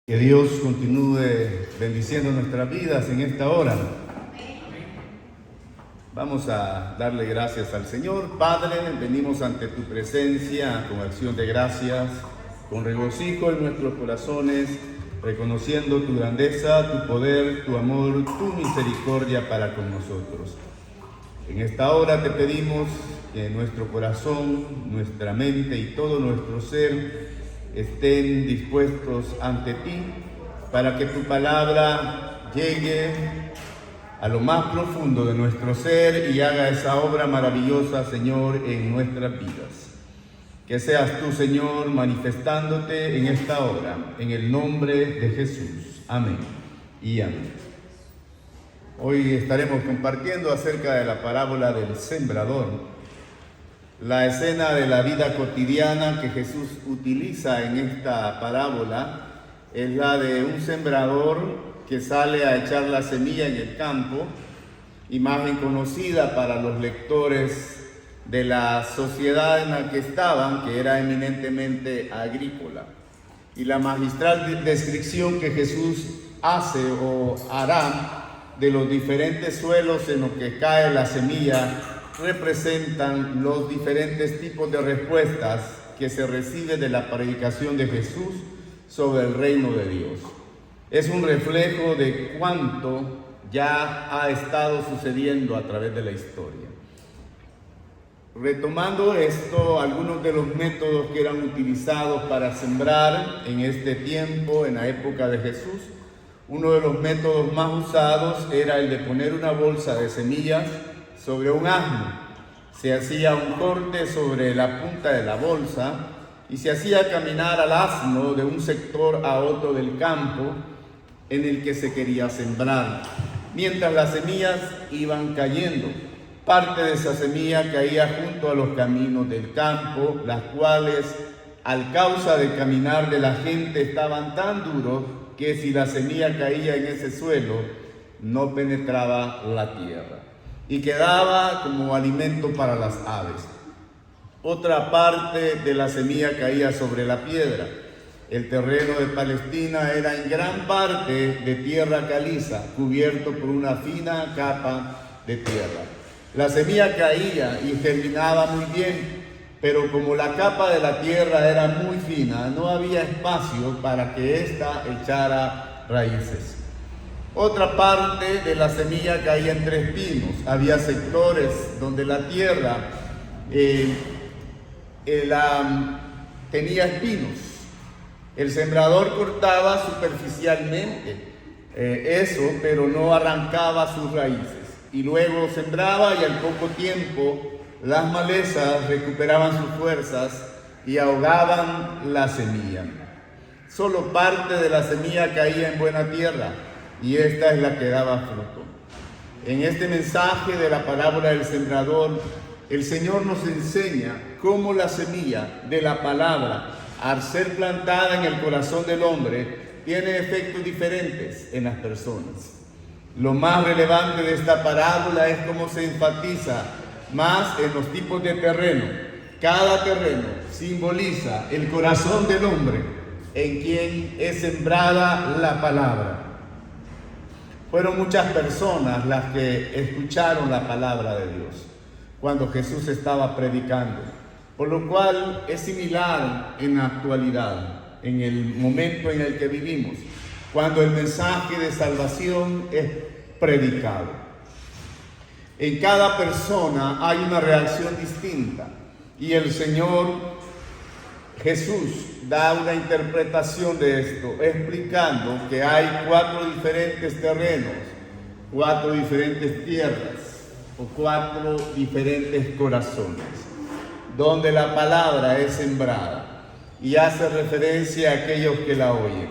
Que Dios continúe bendiciendo nuestras vidas en esta hora. Vamos a darle gracias al Señor. Padre, venimos ante tu presencia con acción de gracias, con regocijo en nuestros corazones, reconociendo tu grandeza, tu poder, tu amor, tu misericordia para con nosotros. En esta hora te pedimos que nuestro corazón, nuestra mente y todo nuestro ser estén dispuestos ante ti para que tu palabra llegue a lo más profundo de nuestro ser y haga esa obra maravillosa, Señor, en nuestras vidas. Que seas tú, Señor, manifestándote en esta hora, en el nombre de Jesús. Amén y amén. Hoy estaremos compartiendo acerca de la parábola del sembrador. La escena de la vida cotidiana que Jesús utiliza en esta parábola es la de un sembrador que sale a echar la semilla en el campo, imagen conocida para los lectores de la sociedad en la que estaban, que era eminentemente agrícola. Y la magistral descripción que Jesús hace o hará de los diferentes suelos en los que cae la semilla representan los diferentes tipos de respuestas que se recibe de la predicación de Jesús sobre el reino de Dios. Es un reflejo de cuánto ya ha estado sucediendo a través de la historia. Retomando esto, algunos de los métodos que eran utilizados para sembrar en este tiempo, en la época de Jesús, uno de los métodos más usados era el de poner una bolsa de semillas sobre un asno. Se hacía un corte sobre la punta de la bolsa y se hacía caminar al asno de un sector a otro del campo en el que se quería sembrar, mientras las semillas iban cayendo. Parte de esa semilla caía junto a los caminos del campo, las cuales, a causa del caminar de la gente, estaban tan duros que si la semilla caía en ese suelo, no penetraba la tierra y quedaba como alimento para las aves. Otra parte de la semilla caía sobre la piedra. El terreno de Palestina era en gran parte de tierra caliza, cubierto por una fina capa de tierra. La semilla caía y germinaba muy bien, pero como la capa de la tierra era muy fina, no había espacio para que ésta echara raíces. Otra parte de la semilla caía entre espinos. Había sectores donde la tierra tenía espinos. El sembrador cortaba superficialmente eso, pero no arrancaba sus raíces. Y luego sembraba y al poco tiempo las malezas recuperaban sus fuerzas y ahogaban la semilla. Solo parte de la semilla caía en buena tierra y esta es la que daba fruto. En este mensaje de la parábola del sembrador, el Señor nos enseña cómo la semilla de la palabra, al ser plantada en el corazón del hombre, tiene efectos diferentes en las personas. Lo más relevante de esta parábola es cómo se enfatiza más en los tipos de terreno. Cada terreno simboliza el corazón del hombre en quien es sembrada la palabra. Fueron muchas personas las que escucharon la palabra de Dios cuando Jesús estaba predicando, por lo cual es similar en la actualidad, en el momento en el que vivimos, cuando el mensaje de salvación es predicado. En cada persona hay una reacción distinta y el Señor Jesús da una interpretación de esto, explicando que hay 4 diferentes terrenos, 4 diferentes tierras o 4 diferentes corazones, donde la palabra es sembrada y hace referencia a aquellos que la oyen.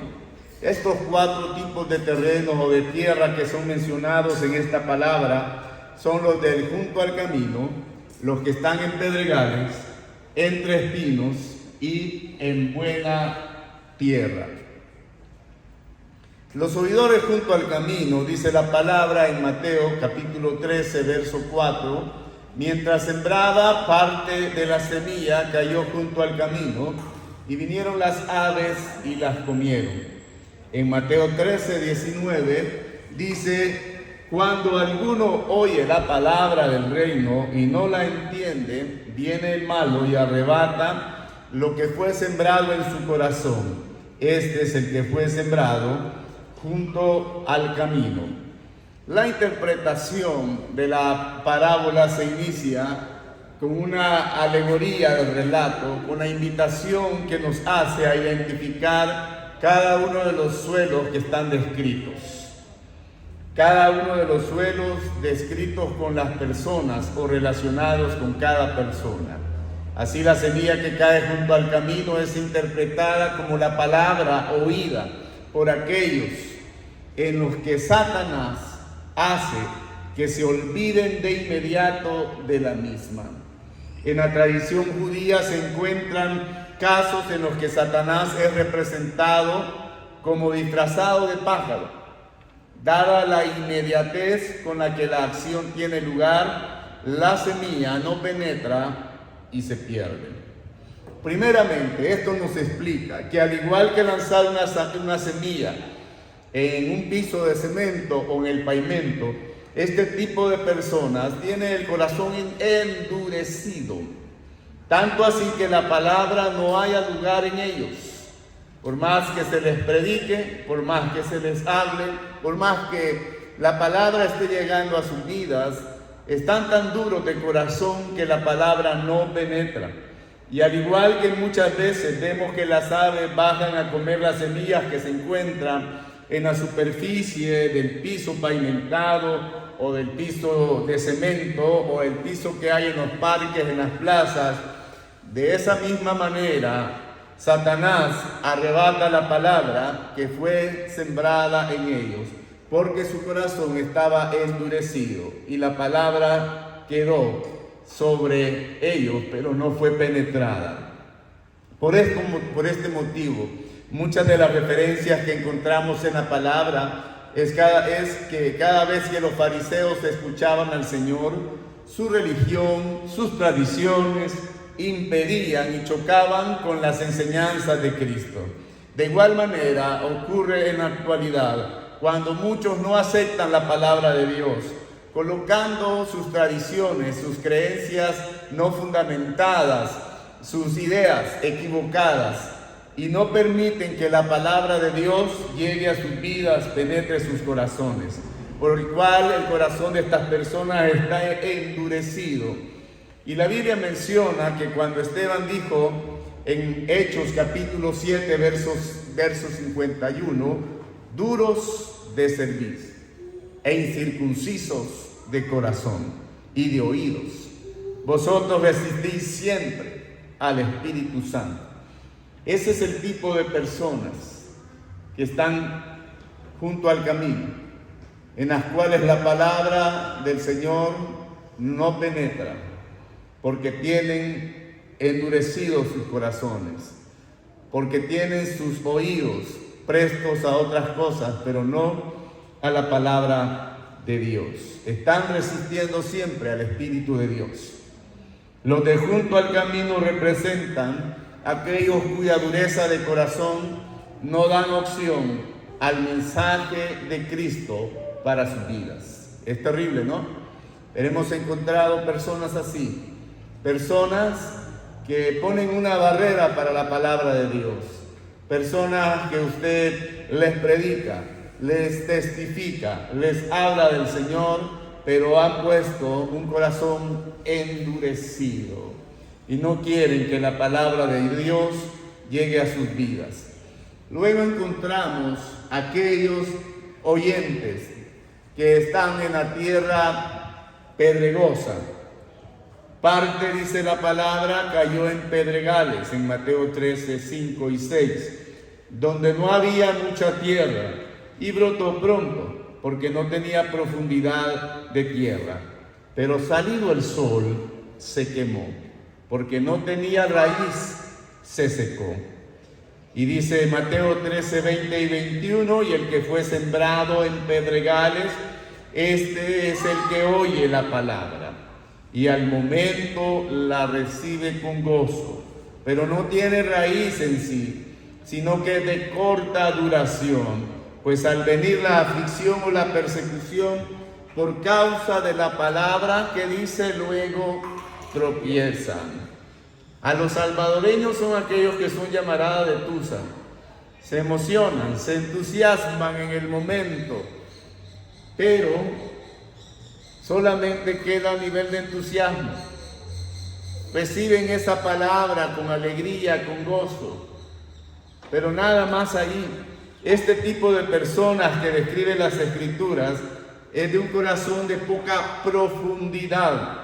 Estos 4 tipos de terrenos o de tierra que son mencionados en esta palabra son los del junto al camino, los que están en pedregales, entre espinos y en buena tierra. Los oidores junto al camino, dice la palabra en Mateo capítulo 13, verso 4, mientras sembraba, parte de la semilla cayó junto al camino y vinieron las aves y las comieron. En Mateo 13, 19 dice: cuando alguno oye la palabra del reino y no la entiende, viene el malo y arrebata lo que fue sembrado en su corazón. Este es el que fue sembrado junto al camino. La interpretación de la parábola se inicia con una alegoría del relato, con la invitación que nos hace a identificar cada uno de los suelos que están descritos. Cada uno de los suelos descritos con las personas o relacionados con cada persona. Así la semilla que cae junto al camino es interpretada como la palabra oída por aquellos en los que Satanás hace que se olviden de inmediato de la misma. En la tradición judía se encuentran casos en los que Satanás es representado como disfrazado de pájaro. Dada la inmediatez con la que la acción tiene lugar, la semilla no penetra y se pierde. Primeramente, esto nos explica que al igual que lanzar una semilla en un piso de cemento o en el pavimento, este tipo de personas tiene el corazón endurecido, tanto así que la palabra no haya lugar en ellos. Por más que se les predique, por más que se les hable, por más que la palabra esté llegando a sus vidas, están tan duros de corazón que la palabra no penetra. Y al igual que muchas veces vemos que las aves bajan a comer las semillas que se encuentran en la superficie del piso pavimentado o del piso de cemento o el piso que hay en los parques, en las plazas, de esa misma manera Satanás arrebata la palabra que fue sembrada en ellos, porque su corazón estaba endurecido y la palabra quedó sobre ellos, pero no fue penetrada. Por este motivo, muchas de las referencias que encontramos en la palabra es que cada vez que los fariseos escuchaban al Señor, su religión, sus tradiciones, impedían y chocaban con las enseñanzas de Cristo. De igual manera ocurre en la actualidad, cuando muchos no aceptan la palabra de Dios, colocando sus tradiciones, sus creencias no fundamentadas, sus ideas equivocadas, y no permiten que la palabra de Dios llegue a sus vidas, penetre sus corazones, por el cual el corazón de estas personas está endurecido. Y la Biblia menciona que cuando Esteban dijo en Hechos capítulo 7, verso 51, duros de cerviz e incircuncisos de corazón y de oídos, vosotros resistís siempre al Espíritu Santo. Ese es el tipo de personas que están junto al camino, en las cuales la palabra del Señor no penetra, porque tienen endurecidos sus corazones, porque tienen sus oídos prestos a otras cosas, pero no a la palabra de Dios. Están resistiendo siempre al Espíritu de Dios. Los de junto al camino representan aquellos cuya dureza de corazón no dan opción al mensaje de Cristo para sus vidas. Es terrible, ¿no? Pero hemos encontrado personas así, personas que ponen una barrera para la palabra de Dios, personas que usted les predica, les testifica, les habla del Señor, pero han puesto un corazón endurecido y no quieren que la palabra de Dios llegue a sus vidas. Luego encontramos aquellos oyentes que están en la tierra pedregosa. Parte, dice la palabra, cayó en pedregales, en Mateo 13, 5 y 6, donde no había mucha tierra, y brotó pronto, porque no tenía profundidad de tierra. Pero salido el sol, se quemó, porque no tenía raíz, se secó. Y dice Mateo 13, 20 y 21, y el que fue sembrado en pedregales, este es el que oye la palabra, y al momento la recibe con gozo, pero no tiene raíz en sí, sino que es de corta duración, pues al venir la aflicción o la persecución por causa de la palabra que dice, luego tropiezan. A los salvadoreños son aquellos que son llamaradas de tusa, se emocionan, se entusiasman en el momento, pero solamente queda a nivel de entusiasmo. Reciben esa palabra con alegría, con gozo, pero nada más ahí. Este tipo de personas que describen las Escrituras es de un corazón de poca profundidad,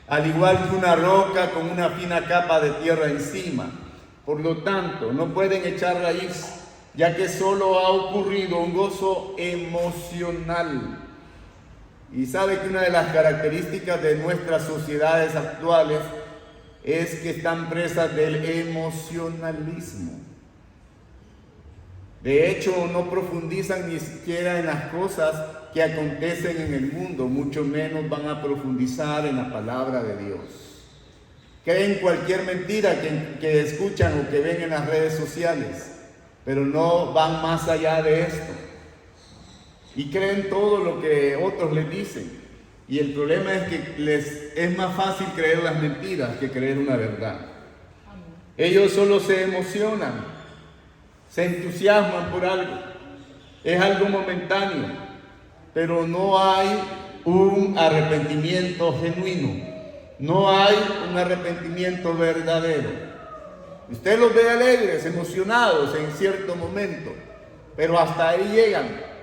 al igual que una roca con una fina capa de tierra encima. Por lo tanto, no pueden echar raíz, ya que solo ha ocurrido un gozo emocional. Y sabe que una de las características de nuestras sociedades actuales es que están presas del emocionalismo. De hecho, no profundizan ni siquiera en las cosas que acontecen en el mundo, mucho menos van a profundizar en la palabra de Dios. Creen cualquier mentira que escuchan o que ven en las redes sociales, pero no van más allá de esto. Y creen todo lo que otros les dicen. Y el problema es que les es más fácil creer las mentiras que creer una verdad. Ellos solo se emocionan, se entusiasman por algo. Es algo momentáneo, pero no hay un arrepentimiento genuino. No hay un arrepentimiento verdadero. Usted los ve alegres, emocionados en cierto momento, pero hasta ahí llegan.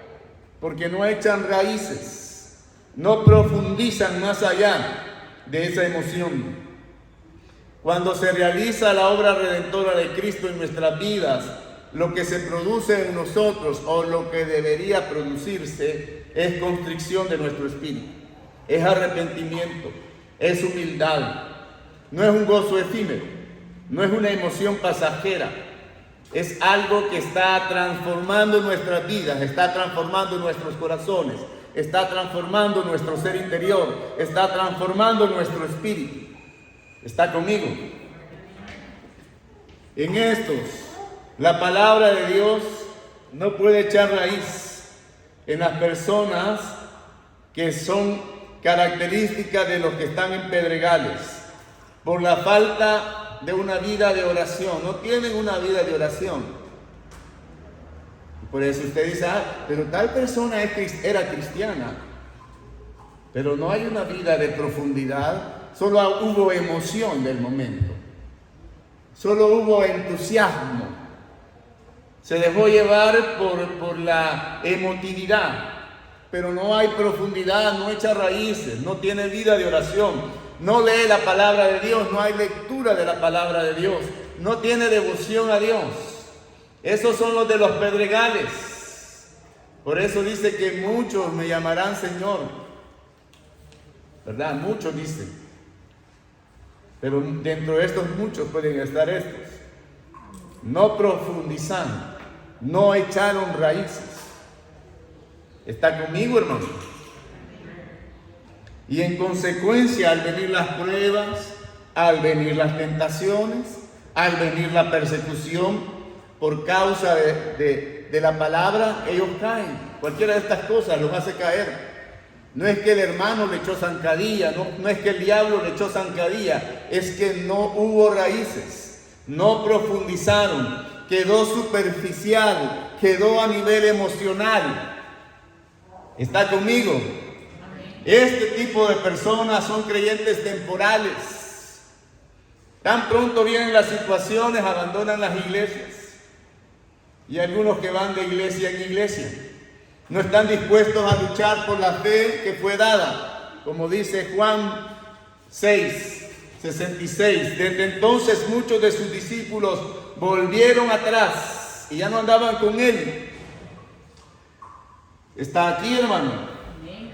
Porque no echan raíces, no profundizan más allá de esa emoción. Cuando se realiza la obra redentora de Cristo en nuestras vidas, lo que se produce en nosotros o lo que debería producirse es constricción de nuestro espíritu, es arrepentimiento, es humildad, no es un gozo efímero, no es una emoción pasajera. Es algo que está transformando nuestras vidas, está transformando nuestros corazones, está transformando nuestro ser interior, está transformando nuestro espíritu. ¿Está conmigo? En estos, la palabra de Dios no puede echar raíz en las personas que son características de los que están en pedregales, por la falta de una vida de oración. No tienen una vida de oración. Por eso usted dice, pero tal persona era cristiana, pero no hay una vida de profundidad. Solo hubo emoción del momento, solo hubo entusiasmo, se dejó llevar por la emotividad, pero no hay profundidad, no echa raíces, no tiene vida de oración. No lee la palabra de Dios, no hay lectura de la palabra de Dios, no tiene devoción a Dios. Esos son los de los pedregales. Por eso dice que muchos me llamarán Señor, ¿verdad? Muchos dicen. Pero dentro de estos muchos pueden estar estos. No profundizan, no echaron raíces. ¿Está conmigo, hermano? Y en consecuencia, al venir las pruebas, al venir las tentaciones, al venir la persecución por causa de la palabra, ellos caen. Cualquiera de estas cosas los hace caer. No es que el hermano le echó zancadilla, no es que el diablo le echó zancadilla, es que no hubo raíces, no profundizaron, quedó superficial, quedó a nivel emocional. ¿Está conmigo? Este tipo de personas son creyentes temporales. Tan pronto vienen las situaciones, abandonan las iglesias. Y algunos que van de iglesia en iglesia no están dispuestos a luchar por la fe que fue dada. Como dice Juan 6:66. Desde entonces muchos de sus discípulos volvieron atrás y ya no andaban con él. Está aquí, hermano.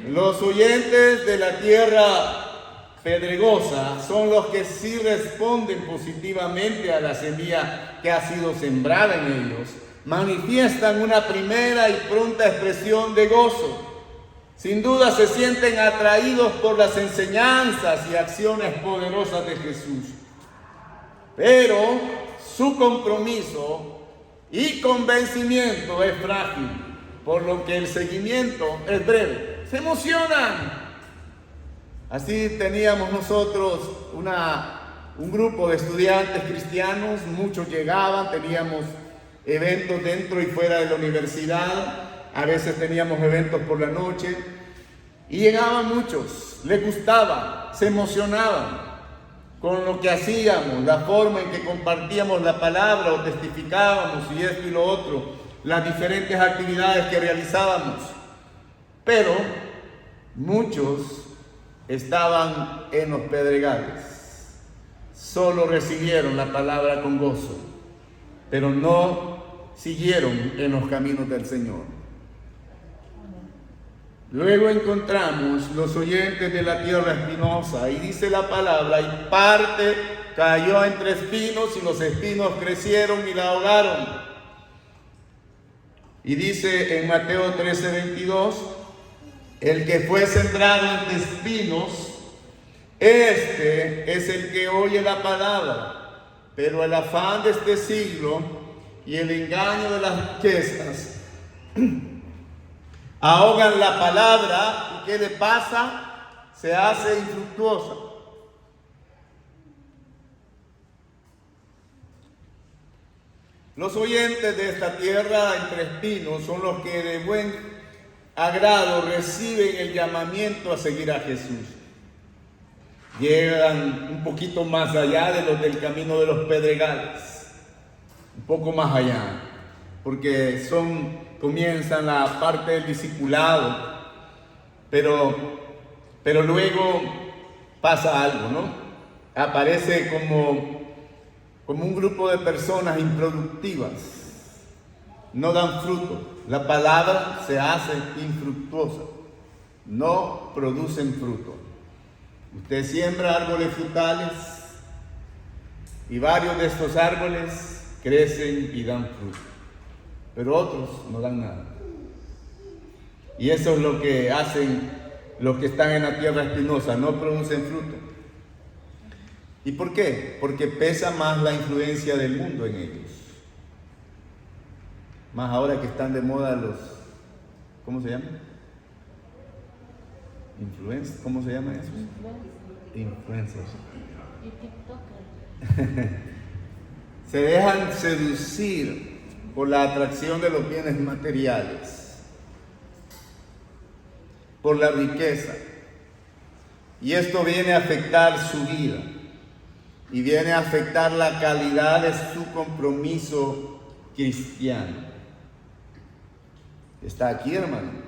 Los oyentes de la tierra pedregosa son los que sí responden positivamente a la semilla que ha sido sembrada en ellos. Manifiestan una primera y pronta expresión de gozo. Sin duda se sienten atraídos por las enseñanzas y acciones poderosas de Jesús. Pero su compromiso y convencimiento es frágil, por lo que el seguimiento es breve. Se emocionan. Así teníamos nosotros un grupo de estudiantes cristianos, muchos llegaban, teníamos eventos dentro y fuera de la universidad, a veces teníamos eventos por la noche, y llegaban muchos, les gustaba, se emocionaban con lo que hacíamos, la forma en que compartíamos la palabra o testificábamos y esto y lo otro, las diferentes actividades que realizábamos. Pero muchos estaban en los pedregales, solo recibieron la palabra con gozo, pero no siguieron en los caminos del Señor. Luego encontramos los oyentes de la tierra espinosa, y dice la palabra, y parte cayó entre espinos, y los espinos crecieron y la ahogaron. Y dice en Mateo 13:22, el que fue sembrado entre espinos, este es el que oye la palabra, pero el afán de este siglo y el engaño de las riquezas ahogan la palabra, y ¿qué le pasa? Se hace infructuosa. Los oyentes de esta tierra entre espinos son los que de buen agrado reciben el llamamiento a seguir a Jesús. Llegan un poquito más allá de los del camino de los pedregales, un poco más allá, porque comienzan la parte del discipulado, pero luego pasa algo, ¿no? Aparece como un grupo de personas improductivas, no dan fruto, la palabra se hace infructuosa, no producen fruto. Usted siembra árboles frutales y varios de estos árboles crecen y dan fruto, pero otros no dan nada. Y eso es lo que hacen los que están en la tierra espinosa, no producen fruto. ¿Y por qué? Porque pesa más la influencia del mundo en ellos. Más ahora que están de moda los, ¿cómo se llama? Influencers, ¿cómo se llama eso? Influencers. Y TikTokers. Se dejan seducir por la atracción de los bienes materiales, por la riqueza. Y esto viene a afectar su vida y viene a afectar la calidad de su compromiso cristiano. Está aquí, hermano.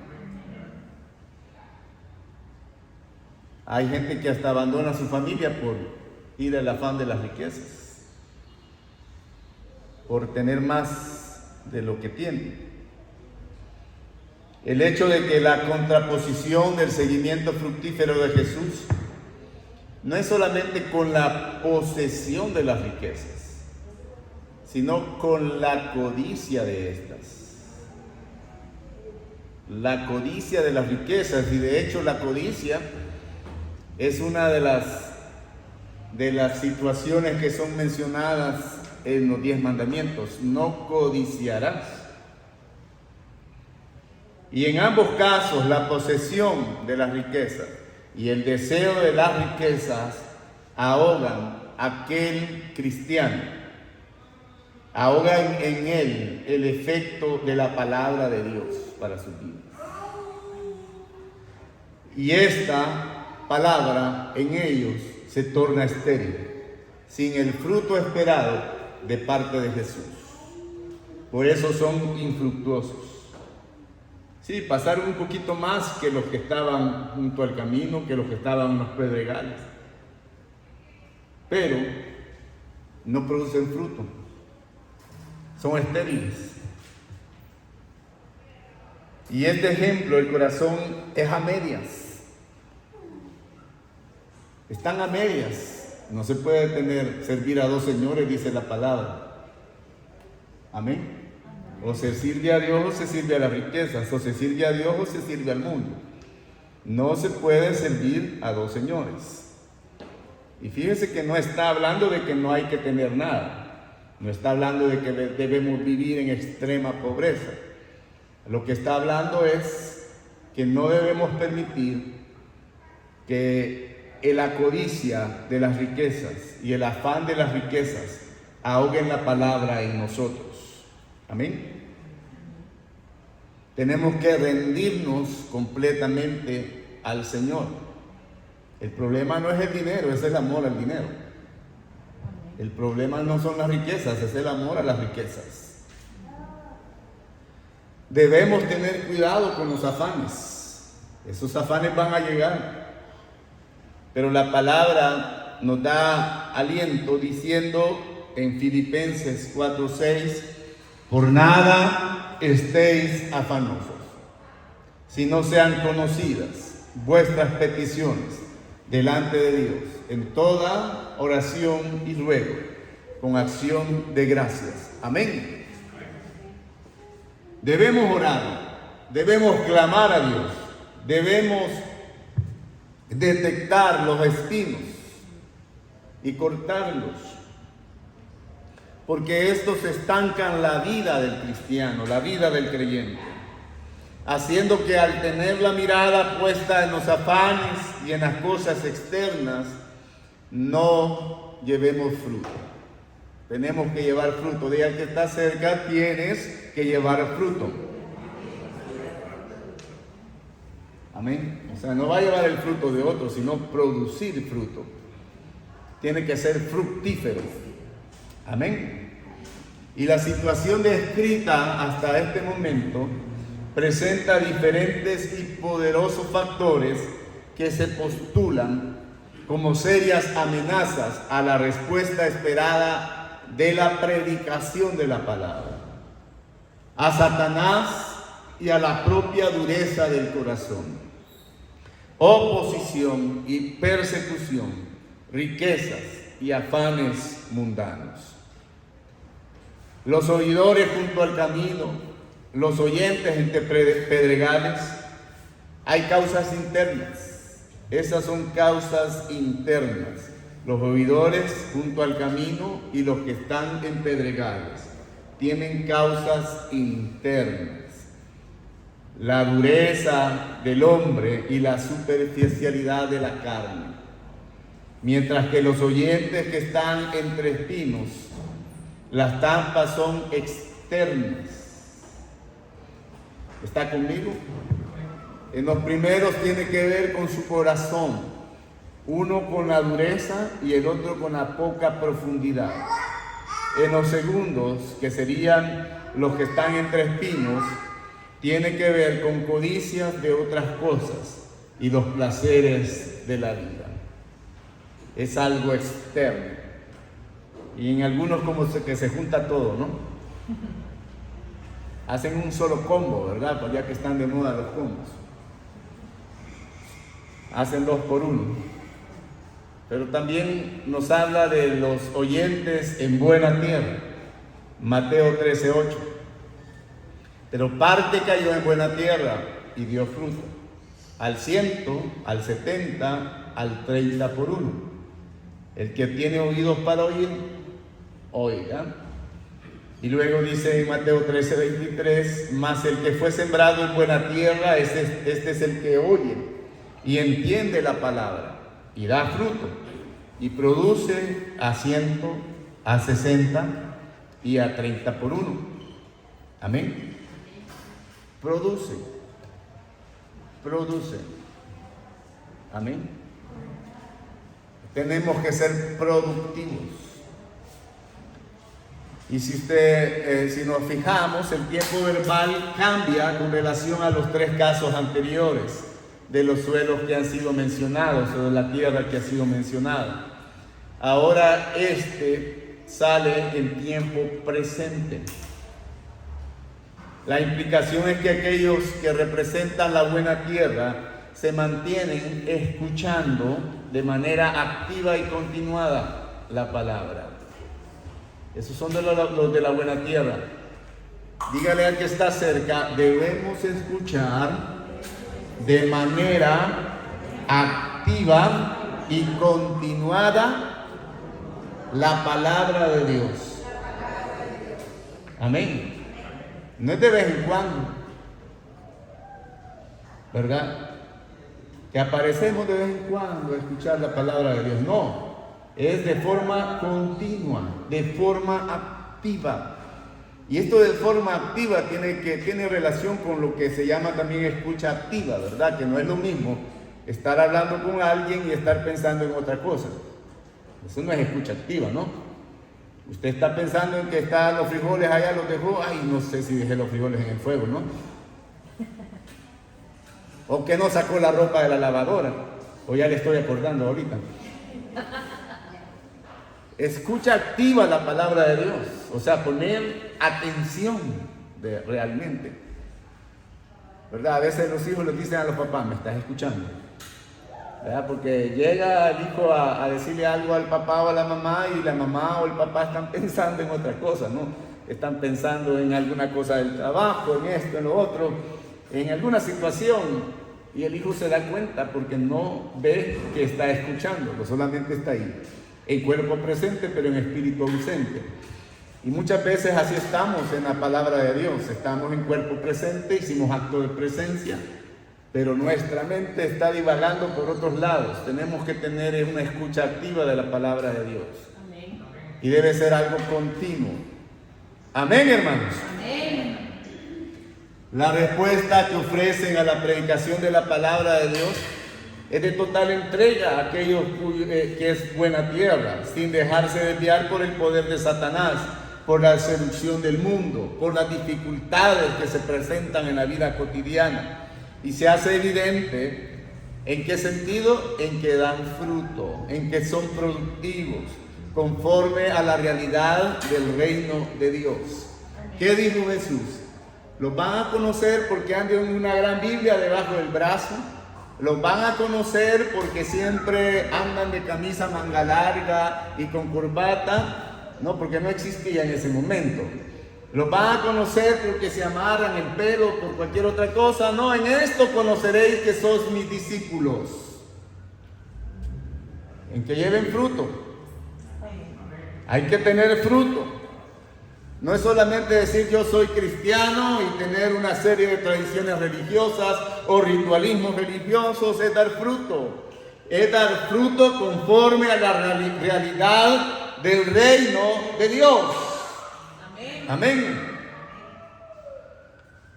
Hay gente que hasta abandona a su familia por ir al afán de las riquezas, por tener más de lo que tiene. El hecho de que la contraposición del seguimiento fructífero de Jesús no es solamente con la posesión de las riquezas, sino con la codicia de estas. La codicia de las riquezas, y de hecho la codicia es una de las situaciones que son mencionadas en los 10 mandamientos. No codiciarás. Y en ambos casos, la posesión de las riquezas y el deseo de las riquezas ahogan a aquel cristiano, ahogan en él el efecto de la palabra de Dios para sus vidas. Y esta palabra en ellos se torna estéril, sin el fruto esperado de parte de Jesús. Por eso son infructuosos. Sí, pasaron un poquito más que los que estaban junto al camino, que los que estaban en los pedregales, pero no producen fruto, son estériles. Y este ejemplo, el corazón es a medias. Están a medias. No se puede servir a dos señores, dice la palabra. Amén. O se sirve a Dios o se sirve a las riquezas, o se sirve a Dios o se sirve al mundo. No se puede servir a dos señores. Y fíjese que no está hablando de que no hay que tener nada. No está hablando de que debemos vivir en extrema pobreza. Lo que está hablando es que no debemos permitir que la codicia de las riquezas y el afán de las riquezas ahoguen la palabra en nosotros. Amén. Tenemos que rendirnos completamente al Señor. El problema no es el dinero, es el amor al dinero. El problema no son las riquezas, es el amor a las riquezas. Debemos tener cuidado con los afanes. Esos afanes van a llegar. Pero la palabra nos da aliento diciendo en Filipenses 4:6, por nada estéis afanosos, si no sean conocidas vuestras peticiones delante de Dios, en toda oración y ruego, con acción de gracias. Amén. Debemos orar, debemos clamar a Dios, debemos detectar los espinos y cortarlos, porque estos estancan la vida del cristiano, la vida del creyente, haciendo que al tener la mirada puesta en los afanes y en las cosas externas, no llevemos fruto. Tenemos que llevar fruto. Diga al que está cerca, tienes que llevar fruto. Amén. O sea, no va a llevar el fruto de otro, sino producir fruto. Tiene que ser fructífero. Amén. Y la situación descrita hasta este momento presenta diferentes y poderosos factores que se postulan como serias amenazas a la respuesta esperada de la predicación de la palabra, a Satanás y a la propia dureza del corazón, oposición y persecución, riquezas y afanes mundanos. Los oidores junto al camino, los oyentes entre pedregales, hay causas internas. Esas son causas internas. Los oidores junto al camino y los que están en pedregales tienen causas internas. La dureza del hombre y la superficialidad de la carne. Mientras que los oyentes que están entre espinos, las trampas son externas. ¿Está conmigo? En los primeros tiene que ver con su corazón. Uno con la dureza y el otro con la poca profundidad. En los segundos, que serían los que están entre espinos, tiene que ver con codicias de otras cosas y los placeres de la vida. Es algo externo. Y en algunos como que se junta todo, ¿no? Hacen un solo combo, ¿verdad? Pues ya que están de moda los combos. Hacen 2 por 1. Pero también nos habla de los oyentes en buena tierra. Mateo 13:8. Pero parte cayó en buena tierra y dio fruto. Al 100, al 70, al 30 por 1. El que tiene oídos para oír, oiga. Y luego dice en Mateo 13:23, mas el que fue sembrado en buena tierra, este es el que oye y entiende la palabra y da fruto y produce a 100, a 60 y a 30 por 1. Amén. Produce. Amén. Tenemos que ser productivos. Y si nos fijamos, el tiempo verbal cambia con relación a los 3 casos anteriores de los suelos que han sido mencionados o de la tierra que ha sido mencionada. Ahora sale en tiempo presente. La implicación es que aquellos que representan la buena tierra se mantienen escuchando de manera activa y continuada la palabra. Esos son los de la buena tierra. Dígale al que está cerca, debemos escuchar de manera activa y continuada la palabra de Dios. Amén. No es de vez en cuando, ¿verdad? Que aparecemos de vez en cuando a escuchar la palabra de Dios. No, es de forma continua, de forma activa. Y esto de forma activa tiene relación con lo que se llama también escucha activa, ¿verdad? Que no es lo mismo estar hablando con alguien y estar pensando en otra cosa. Eso no es escucha activa, ¿no? Usted está pensando en que están los frijoles allá, los dejó, ay, no sé si dejé los frijoles en el fuego, ¿no? O que no sacó la ropa de la lavadora, o ya le estoy acordando ahorita. Escucha activa la palabra de Dios, o sea, poner atención realmente, ¿verdad? A veces los hijos les dicen a los papás, ¿me estás escuchando? ¿Verdad? Porque llega el hijo a decirle algo al papá o a la mamá, y la mamá o el papá están pensando en otra cosa, ¿no? Están pensando en alguna cosa del trabajo, en esto, en lo otro, en alguna situación, y el hijo se da cuenta porque no ve que está escuchando, que solamente está ahí, en cuerpo presente pero en espíritu ausente. Y muchas veces así estamos en la palabra de Dios, estamos en cuerpo presente, hicimos acto de presencia, pero nuestra mente está divagando por otros lados. Tenemos que tener una escucha activa de la palabra de Dios. Amén. Y debe ser algo continuo. Amén, hermanos. Amén. La respuesta que ofrecen a la predicación de la palabra de Dios es de total entrega a aquellos que es buena tierra, sin dejarse desviar por el poder de Satanás, por la seducción del mundo, por las dificultades que se presentan en la vida cotidiana. Y se hace evidente, ¿en qué sentido? En que dan fruto, en que son productivos, conforme a la realidad del reino de Dios. ¿Qué dijo Jesús? Los van a conocer porque andan en una gran Biblia debajo del brazo. Los van a conocer porque siempre andan de camisa manga larga y con corbata. No, porque no existía en ese momento. Los van a conocer porque se amarran el pelo por cualquier otra cosa. No, en esto conoceréis que sois mis discípulos. En que lleven fruto. Hay que tener fruto. No es solamente decir yo soy cristiano y tener una serie de tradiciones religiosas o ritualismos religiosos. Es dar fruto. Es dar fruto conforme a la realidad del reino de Dios. Amén.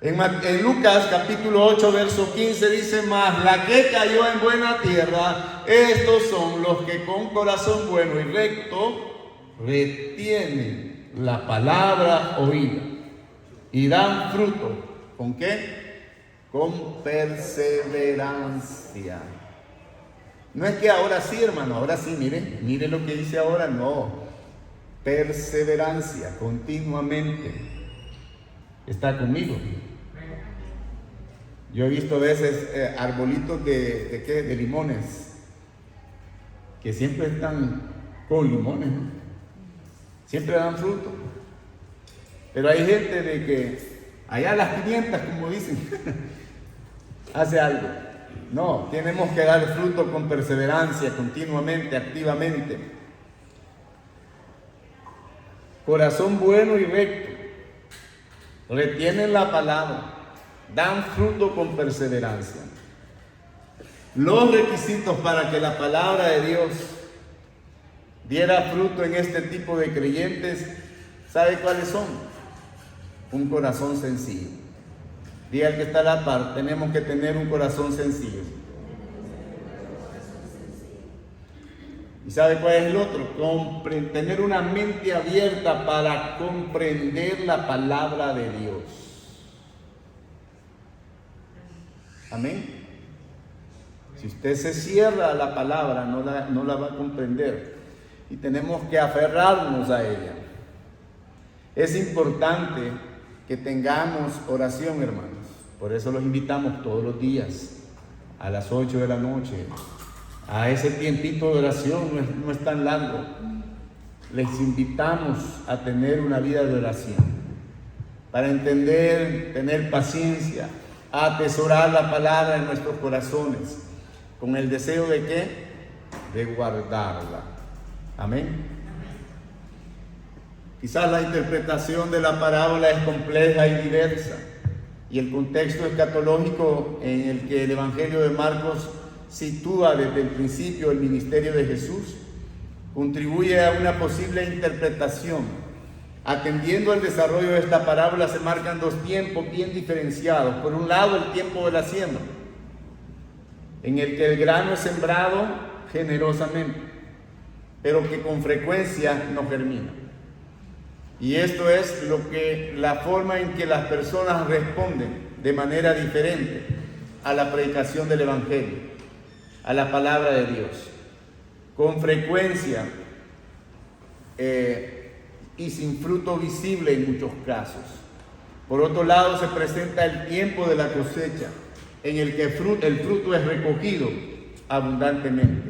En Lucas capítulo 8 verso 15 dice: mas la que cayó en buena tierra, estos son los que con corazón bueno y recto retienen la palabra oída y dan fruto. ¿Con qué? Con perseverancia. No es que ahora sí, hermano, ahora sí, mire lo que dice ahora, no. Perseverancia, continuamente. Está conmigo. Yo he visto a veces arbolitos de limones, que siempre están con limones, ¿no? Siempre dan fruto. Pero hay gente de que allá a las 500, como dicen, hace algo. No, tenemos que dar fruto con perseverancia, continuamente, activamente. Corazón bueno y recto, retienen la palabra, dan fruto con perseverancia. Los requisitos para que la palabra de Dios diera fruto en este tipo de creyentes, ¿sabe cuáles son? Un corazón sencillo. Diga al que está a la par, tenemos que tener un corazón sencillo. ¿Y sabe cuál es el otro? Tener una mente abierta para comprender la palabra de Dios. Amén. Si usted se cierra a la palabra, no la va a comprender. Y tenemos que aferrarnos a ella. Es importante que tengamos oración, hermanos. Por eso los invitamos todos los días a las 8 de la noche. A ese tiempito de oración no es tan largo. Les invitamos a tener una vida de oración. Para entender, tener paciencia, a atesorar la palabra en nuestros corazones. ¿Con el deseo de qué? De guardarla. Amén. Quizás la interpretación de la parábola es compleja y diversa, y el contexto escatológico en el que el Evangelio de Marcos sitúa desde el principio el ministerio de Jesús contribuye a una posible interpretación. Atendiendo al desarrollo de esta parábola se marcan dos tiempos bien diferenciados. Por un lado, el tiempo de la siembra, en el que el grano es sembrado generosamente, pero que con frecuencia no germina. Y esto es la forma en que las personas responden de manera diferente a la predicación del Evangelio, a la palabra de Dios. Con frecuencia y sin fruto visible en muchos casos. Por otro lado, se presenta el tiempo de la cosecha, en el que el fruto es recogido abundantemente.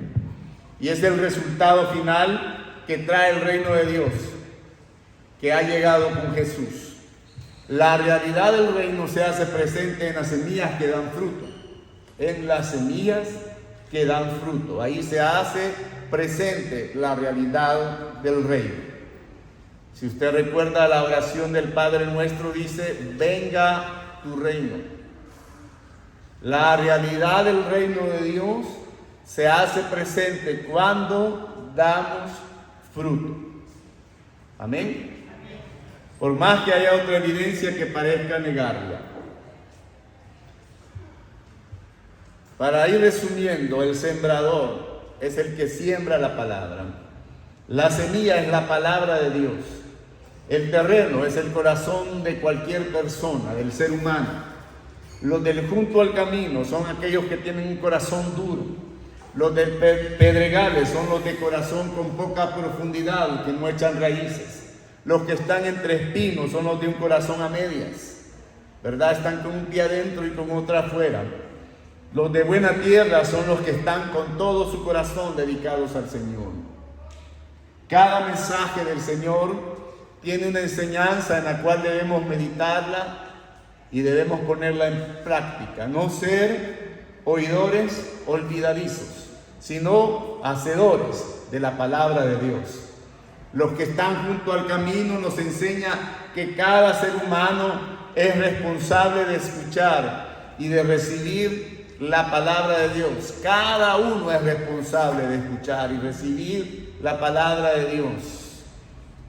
Y es el resultado final que trae el reino de Dios, que ha llegado con Jesús. La realidad del reino se hace presente en las semillas que dan fruto. En las semillas que dan fruto. Ahí se hace presente la realidad del reino. Si usted recuerda la oración del Padre Nuestro, dice: venga tu reino. La realidad del reino de Dios se hace presente cuando damos fruto. Amén. Por más que haya otra evidencia que parezca negarla. Para ir resumiendo, el sembrador es el que siembra la palabra. La semilla es la palabra de Dios. El terreno es el corazón de cualquier persona, del ser humano. Los del junto al camino son aquellos que tienen un corazón duro. Los de pedregales son los de corazón con poca profundidad, que no echan raíces. Los que están entre espinos son los de un corazón a medias, ¿verdad? Están con un pie adentro y con otro afuera. Los de buena tierra son los que están con todo su corazón dedicados al Señor. Cada mensaje del Señor tiene una enseñanza en la cual debemos meditarla y debemos ponerla en práctica. No ser oidores olvidadizos, sino hacedores de la palabra de Dios. Los que están junto al camino nos enseña que cada ser humano es responsable de escuchar y de recibir la palabra de Dios. Cada uno es responsable de escuchar y recibir la palabra de Dios.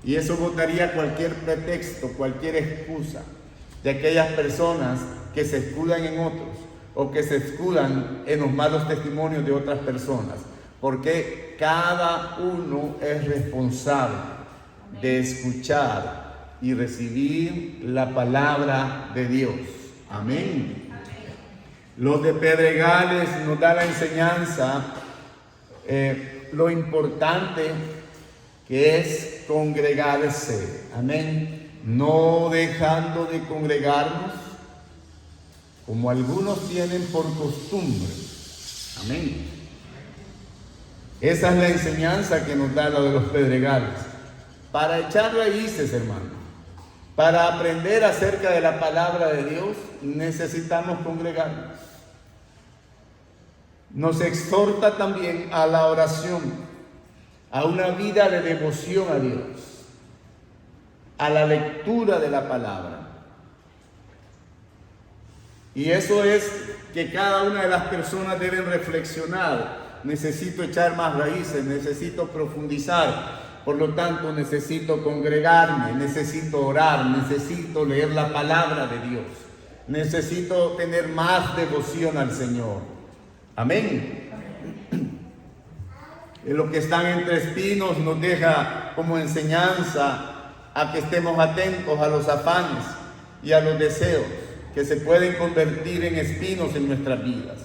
Y eso botaría cualquier pretexto, cualquier excusa de aquellas personas que se escudan en otros o que se escudan en los malos testimonios de otras personas. Porque cada uno es responsable de escuchar y recibir la palabra de Dios. Amén. Los de pedregales nos da la enseñanza, lo importante que es congregarse. Amén. No dejando de congregarnos, como algunos tienen por costumbre. Amén. Esa es la enseñanza que nos da lo de los pedregales. Para echar raíces, hermano, para aprender acerca de la palabra de Dios, necesitamos congregarnos. Nos exhorta también a la oración, a una vida de devoción a Dios, a la lectura de la palabra. Y eso es que cada una de las personas deben reflexionar. Necesito echar más raíces, necesito profundizar, por lo tanto necesito congregarme, necesito orar, necesito leer la palabra de Dios, necesito tener más devoción al Señor. Amén. En lo que están entre espinos nos deja como enseñanza a que estemos atentos a los afanes y a los deseos que se pueden convertir en espinos en nuestras vidas.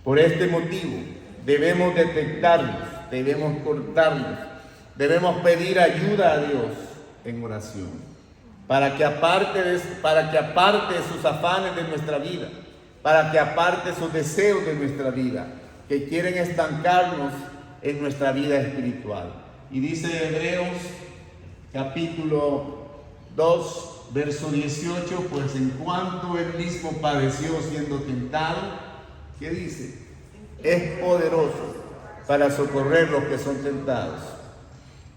Por este motivo, debemos detectarlos, debemos cortarlos, debemos pedir ayuda a Dios en oración, para que aparte sus afanes de nuestra vida, para que aparte esos deseos de nuestra vida, que quieren estancarnos en nuestra vida espiritual. Y dice Hebreos capítulo 2, verso 18, pues en cuanto él mismo padeció siendo tentado, ¿qué dice? Es poderoso para socorrer los que son tentados.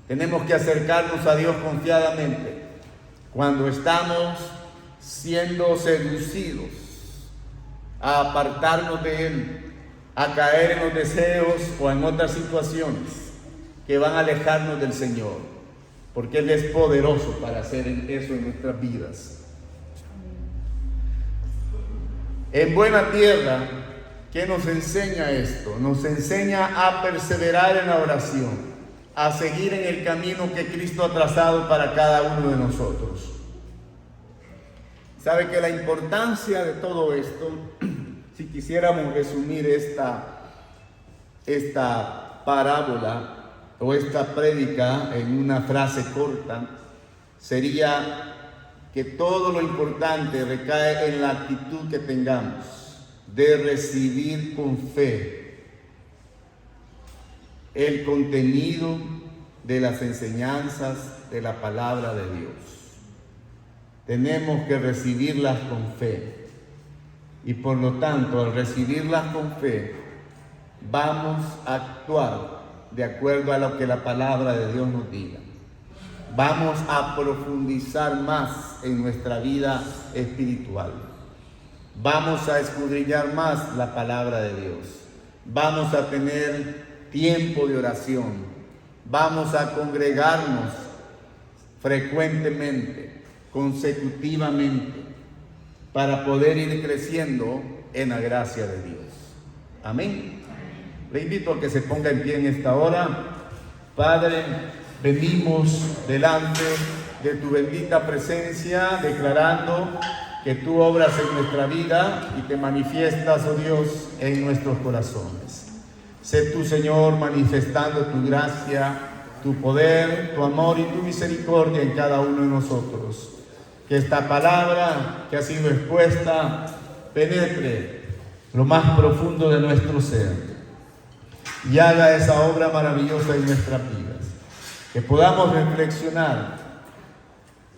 Tenemos que acercarnos a Dios confiadamente cuando estamos siendo seducidos a apartarnos de Él, a caer en los deseos o en otras situaciones que van a alejarnos del Señor, porque Él es poderoso para hacer eso en nuestras vidas. En buena tierra, ¿qué nos enseña esto? Nos enseña a perseverar en la oración, a seguir en el camino que Cristo ha trazado para cada uno de nosotros. Sabe que la importancia de todo esto, si quisiéramos resumir esta parábola o esta prédica en una frase corta, sería que todo lo importante recae en la actitud que tengamos de recibir con fe el contenido de las enseñanzas de la palabra de Dios. Tenemos que recibirlas con fe y por lo tanto al recibirlas con fe vamos a actuar de acuerdo a lo que la palabra de Dios nos diga. Vamos a profundizar más en nuestra vida espiritual. Vamos a escudriñar más la palabra de Dios. Vamos a tener tiempo de oración. Vamos a congregarnos frecuentemente, consecutivamente, para poder ir creciendo en la gracia de Dios. Amén. Le invito a que se ponga en pie en esta hora. Padre, venimos delante de tu bendita presencia, declarando que tú obras en nuestra vida y te manifiestas, oh Dios, en nuestros corazones. Sé tú, Señor, manifestando tu gracia, tu poder, tu amor y tu misericordia en cada uno de nosotros. Que esta palabra que ha sido expuesta penetre lo más profundo de nuestro ser y haga esa obra maravillosa en nuestras vidas. Que podamos reflexionar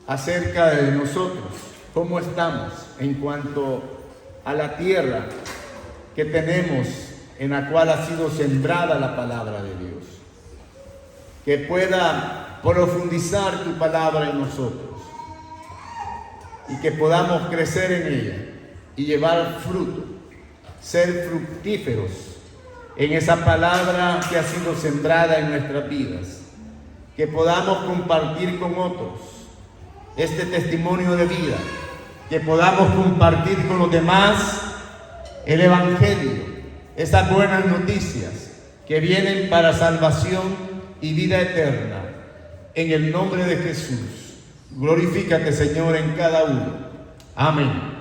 acerca de nosotros, cómo estamos en cuanto a la tierra que tenemos en la cual ha sido sembrada la palabra de Dios. Que pueda profundizar tu palabra en nosotros y que podamos crecer en ella y llevar fruto, ser fructíferos en esa palabra que ha sido sembrada en nuestras vidas. Que podamos compartir con otros este testimonio de vida, que podamos compartir con los demás el Evangelio, esas buenas noticias que vienen para salvación y vida eterna. En el nombre de Jesús, glorifícate, Señor, en cada uno. Amén.